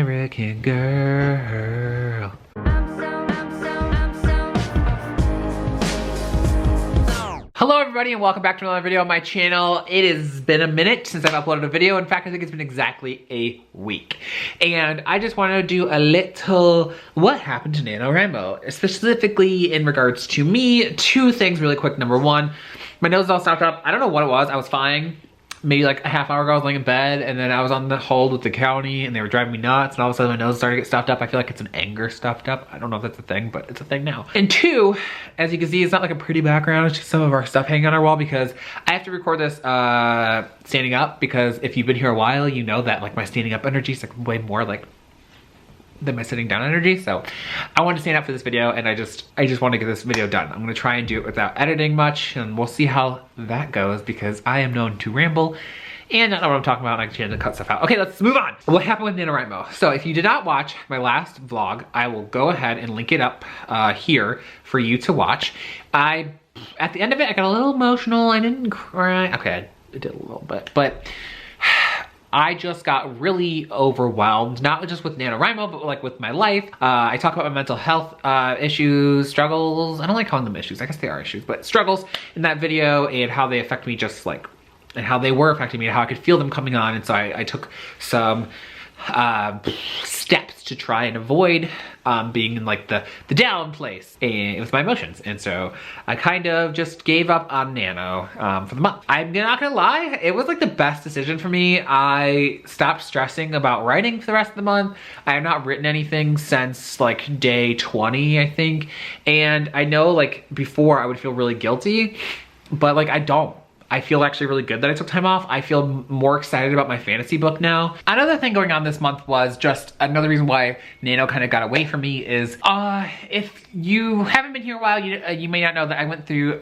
American girl. Hello everybody and welcome back to another video on my channel. It has been a minute since I've uploaded a video. In fact, I think it's been exactly a week. And I just wanted to do a little what happened to NaNoWriMo, specifically in regards to me. Two things really quick. Number one, my nose is all stopped up. I don't know what it was. I was fine. Maybe like a half hour ago I was laying in bed and then I was on the hold with the county and they were driving me nuts and all of a sudden my nose started to get stuffed up. I feel like it's an anger stuffed up. I don't know if that's a thing, but it's a thing now. And two, as you can see, it's not like a pretty background. It's just some of our stuff hanging on our wall because I have to record this standing up, because if you've been here a while, you know that like my standing up energy is like way more like than my sitting down energy. So I wanted to stand up for this video and I just want to get this video done. I'm gonna try and do it without editing much and we'll see how that goes because I am known to ramble and not know what I'm talking about and I tend to cut stuff out. Okay, let's move on. What happened with NaNoWriMo? So if you did not watch my last vlog, I will go ahead and link it up here for you to watch. At the end of it, I got a little emotional. I didn't cry. Okay, I did a little bit, but I just got really overwhelmed, not just with NaNoWriMo, but like with my life. I talk about my mental health issues, struggles. I don't like calling them issues. I guess they are issues, but struggles in that video and how they affect me just like, and how they were affecting me and how I could feel them coming on. And so I took some steps to try and avoid being in like the down place with my emotions. And so I kind of just gave up on Nano for the month. I'm not gonna lie, it was like the best decision for me. I stopped stressing about writing for the rest of the month. I have not written anything since like day 20, I think. And I know like before I would feel really guilty, but like I don't. I feel actually really good that I took time off. I feel more excited about my fantasy book now. Another thing going on this month was just another reason why Nano kind of got away from me is if you haven't been here a while, you may not know that I went through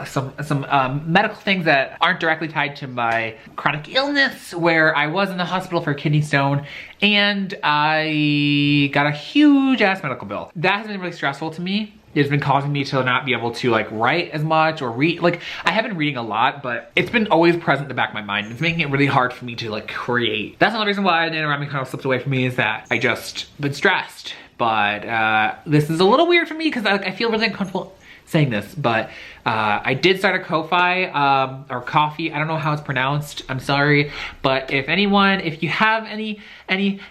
some medical things that aren't directly tied to my chronic illness, where I was in the hospital for a kidney stone and I got a huge ass medical bill. That has been really stressful to me. It's been causing me to not be able to like write as much or read. Like I have been reading a lot, but it's been always present in the back of my mind. It's making it really hard for me to like create. That's another reason why NaNoWriMo kind of slipped away from me, is that I just been stressed. But this is a little weird for me because I feel really uncomfortable saying this, but I did start a Ko-Fi or coffee. I don't know how it's pronounced. I'm sorry, but if you have any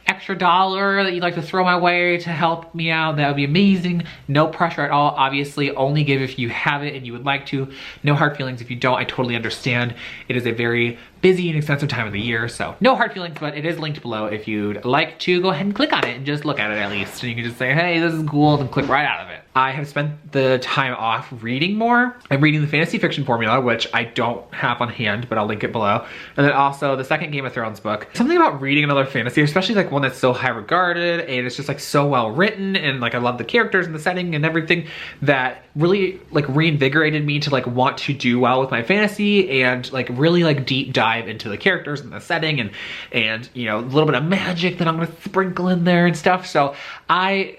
extra dollar that you'd like to throw my way to help me out, that would be amazing. No pressure at all. Obviously, only give if you have it and you would like to. No hard feelings if you don't. I totally understand. It is a very busy and expensive time of the year, so no hard feelings, but it is linked below if you'd like to go ahead and click on it and just look at it at least. And you can just say, hey, this is cool, and click right out of it. I have spent the time off reading more. I'm reading the fantasy fiction formula, which I don't have on hand, but I'll link it below. And then also the second Game of Thrones book. Something about reading another fantasy, especially like one that's so high regarded and it's just like so well written, and like I love the characters and the setting and everything, that really like reinvigorated me to like want to do well with my fantasy and like really like deep dive into the characters and the setting and you know, a little bit of magic that I'm gonna sprinkle in there and stuff. So I'm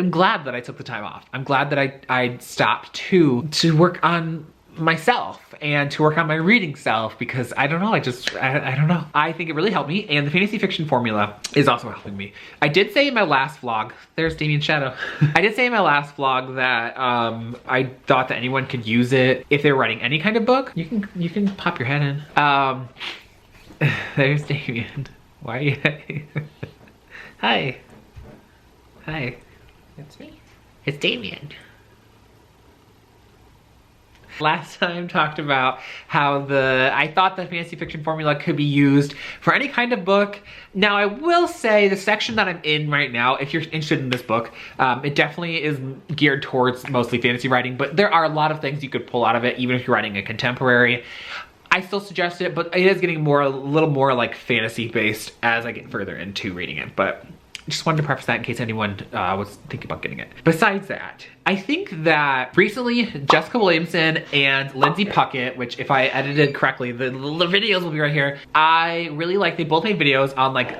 glad that I took the time off. I'm glad that I stopped to work on myself and to work on my reading self, because I don't know, I don't know. I think it really helped me, and the fantasy fiction formula is also helping me. I did say in my last vlog, there's Damien's shadow. I did say in my last vlog that I thought that anyone could use it if they're writing any kind of book. You can pop your head in. There's Damien. Why are you? Hi. Hi. It's me. It's Damien. Last time talked about how I thought the fantasy fiction formula could be used for any kind of book. Now I will say the section that I'm in right now, if you're interested in this book, it definitely is geared towards mostly fantasy writing, but there are a lot of things you could pull out of it, even if you're writing a contemporary. I still suggest it, but it is getting a little more like fantasy based as I get further into reading it. But just wanted to preface that in case anyone was thinking about getting it. Besides that, I think that recently Jessica Williamson and Lindsay Puckett, which if I edited correctly, the videos will be right here. I really like, they both made videos on like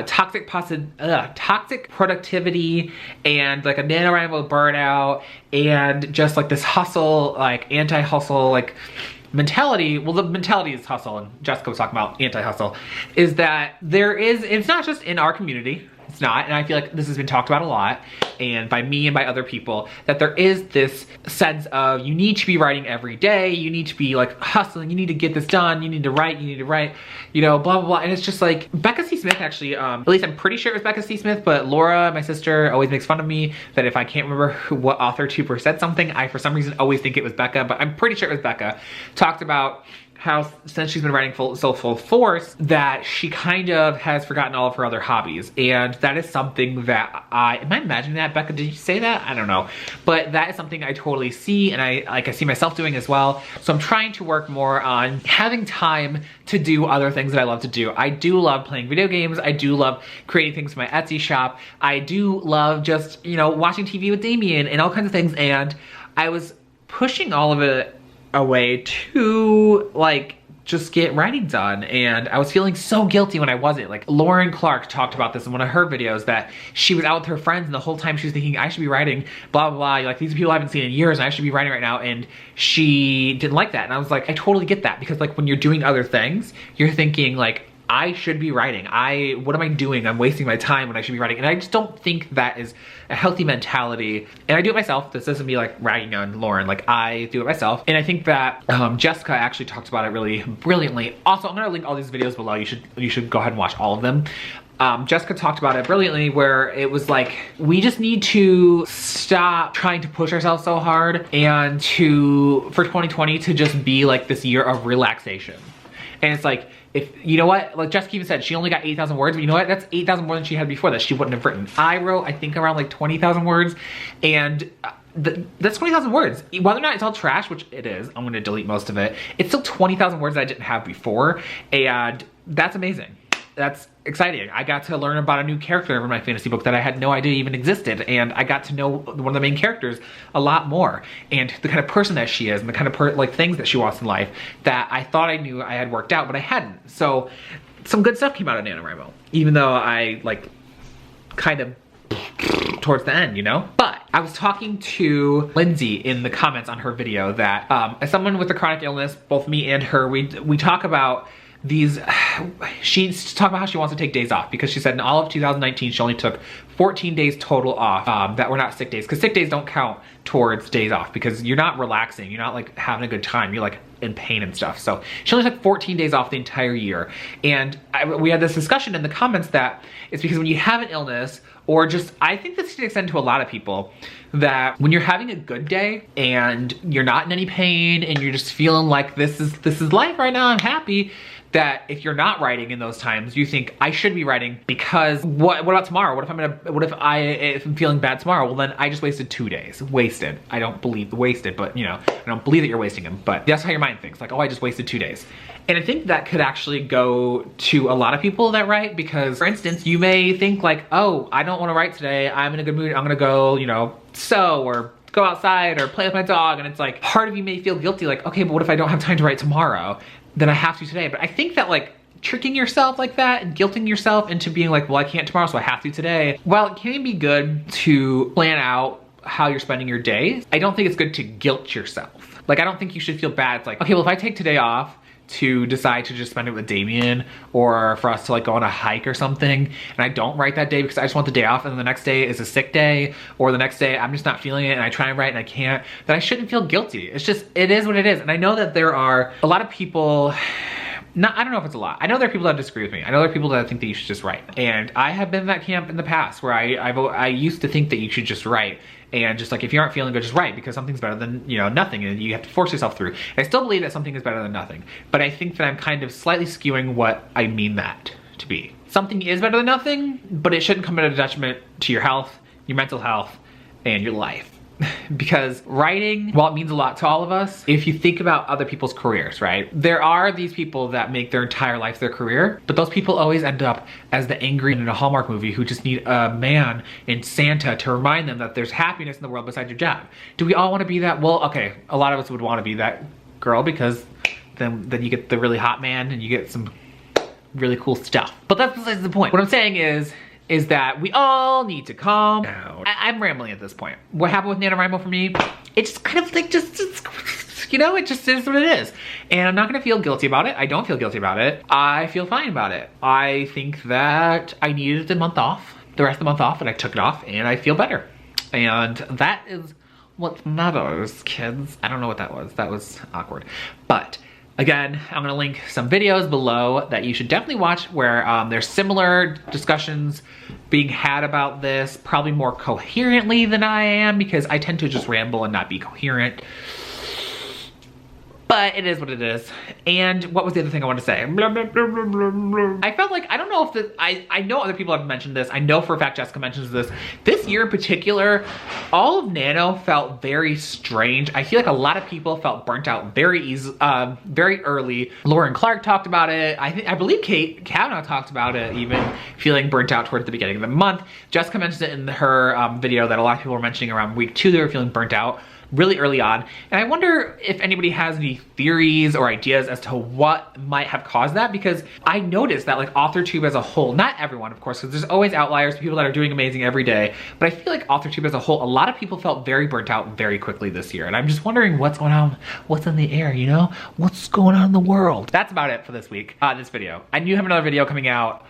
toxic productivity and like a NaNoWriMo burnout and just like this hustle, like anti-hustle, like mentality, well, the mentality is hustle, and Jessica was talking about anti-hustle, is that it's not just in our community, it's not, and I feel like this has been talked about a lot, and by me and by other people, that there is this sense of you need to be writing every day, you need to be like hustling, you need to get this done, you need to write, you know, blah, blah, blah. And it's just like, Becca C. Smith actually, at least I'm pretty sure it was Becca C. Smith, but Laura, my sister, always makes fun of me that if I can't remember what AuthorTuber said something, I for some reason always think it was Becca, but I'm pretty sure it was Becca, talked about how since she's been writing full force that she kind of has forgotten all of her other hobbies. And that is something that am I imagining that, Becca? Did you say that? I don't know. But that is something I totally see, and I see myself doing as well. So I'm trying to work more on having time to do other things that I love to do. I do love playing video games. I do love creating things for my Etsy shop. I do love just, you know, watching TV with Damien and all kinds of things. And I was pushing all of it away to like just get writing done, and I was feeling so guilty when I wasn't. Like Lauren Clark talked about this in one of her videos, that she was out with her friends and the whole time she was thinking I should be writing blah blah blah, like these people I haven't seen in years and I should be writing right now, and she didn't like that. And I was like, I totally get that, because like when you're doing other things you're thinking like, I should be writing. What am I doing? I'm wasting my time when I should be writing. And I just don't think that is a healthy mentality. And I do it myself. This doesn't be like ragging on Lauren. Like, I do it myself. And I think that Jessica actually talked about it really brilliantly. Also, I'm gonna link all these videos below. You should go ahead and watch all of them. Jessica talked about it brilliantly, where it was like, we just need to stop trying to push ourselves so hard, and for 2020 to just be like this year of relaxation. And it's like, if, you know what, like Jessica even said, she only got 8,000 words, but you know what, that's 8,000 more than she had before that she wouldn't have written. I wrote, I think, around like 20,000 words, and that's 20,000 words. Whether or not it's all trash, which it is, I'm gonna delete most of it, it's still 20,000 words that I didn't have before, and that's amazing. That's exciting. I got to learn about a new character in my fantasy book that I had no idea even existed, and I got to know one of the main characters a lot more, and the kind of person that she is, and the kind of like things that she wants in life that I thought I knew I had worked out, but I hadn't. So some good stuff came out of NaNoWriMo, even though I like kind of towards the end, you know? But I was talking to Lindsay in the comments on her video that as someone with a chronic illness, both me and her, we talk about these, she's talking about how she wants to take days off, because she said in all of 2019 she only took 14 days total off that were not sick days, because sick days don't count towards days off, because you're not relaxing, you're not like having a good time, you're like in pain and stuff. So she only took 14 days off the entire year. And we had this discussion in the comments that it's because when you have an illness, or just, I think this can extend to a lot of people, that when you're having a good day and you're not in any pain and you're just feeling like this is life right now, I'm happy, that if you're not writing in those times, you think I should be writing, because what about tomorrow? What if I'm feeling bad tomorrow? Well, then I just wasted 2 days. Wasted. I don't believe wasted, but you know, I don't believe that you're wasting them, but that's how your mind thinks. Like, oh, I just wasted 2 days. And I think that could actually go to a lot of people that write, because for instance, you may think like, oh, I don't want to write today. I'm in a good mood. I'm gonna go, you know, sew or go outside or play with my dog. And it's like, part of you may feel guilty, like, okay, but what if I don't have time to write tomorrow? Then I have to today. But I think that like tricking yourself like that and guilting yourself into being like, well, I can't tomorrow, so I have to today. While it can be good to plan out how you're spending your day, I don't think it's good to guilt yourself. Like, I don't think you should feel bad. It's like, okay, well, if I take today off to decide to just spend it with Damien, or for us to like go on a hike or something, and I don't write that day because I just want the day off, and then the next day is a sick day, or the next day I'm just not feeling it and I try and write and I can't, then I shouldn't feel guilty. It's just, it is what it is. And I know that there are a lot of people, I don't know if it's a lot. I know there are people that disagree with me. I know there are people that think that you should just write. And I have been in that camp in the past, where I used to think that you should just write. And just like, if you aren't feeling good, just write, because something's better than, you know, nothing, and you have to force yourself through. And I still believe that something is better than nothing, but I think that I'm kind of slightly skewing what I mean that to be. Something is better than nothing, but it shouldn't come at a detriment to your health, your mental health, and your life. Because writing, while it means a lot to all of us, if you think about other people's careers, right? There are these people that make their entire life their career, but those people always end up as the angry in a Hallmark movie who just need a man in Santa to remind them that there's happiness in the world besides your job. Do we all want to be that? Well, okay, a lot of us would want to be that girl, because then you get the really hot man and you get some really cool stuff. But that's besides the point. What I'm saying is that we all need to calm down. I'm rambling at this point. What happened with NaNoWriMo for me, it's kind of like just you know, it just is what it is. And I'm not gonna feel guilty about it. I don't feel guilty about it. I feel fine about it. I think that I needed the month off, the rest of the month off, and I took it off and I feel better. And that is what matters, kids. I don't know what that was. That was awkward. But again, I'm gonna link some videos below that you should definitely watch where there's similar discussions being had about this, probably more coherently than I am because I tend to just ramble and not be coherent. But it is what it is. And what was the other thing I wanted to say? I felt like, I don't know if this, I know other people have mentioned this. I know for a fact Jessica mentions this. This year in particular, all of Nano felt very strange. I feel like a lot of people felt burnt out very early. Lauren Clark talked about it. I believe Kate Kavanaugh talked about it, even feeling burnt out towards the beginning of the month. Jessica mentioned it in her video that a lot of people were mentioning around week 2 they were feeling burnt out really early on. And I wonder if anybody has any theories or ideas as to what might have caused that, because I noticed that like AuthorTube as a whole, not everyone of course, because there's always outliers, people that are doing amazing every day, but I feel like AuthorTube as a whole, a lot of people felt very burnt out very quickly this year. And I'm just wondering what's going on, what's in the air, you know? What's going on in the world? That's about it for this week, this video. I do have another video coming out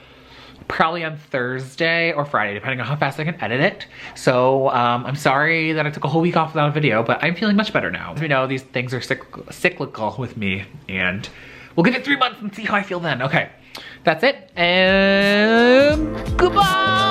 probably on Thursday or Friday, depending on how fast I can edit it. So I'm sorry that I took a whole week off without a video, but I'm feeling much better now. As we know, these things are cyclical with me, and we'll give it 3 months and see how I feel then. Okay, that's it, and goodbye!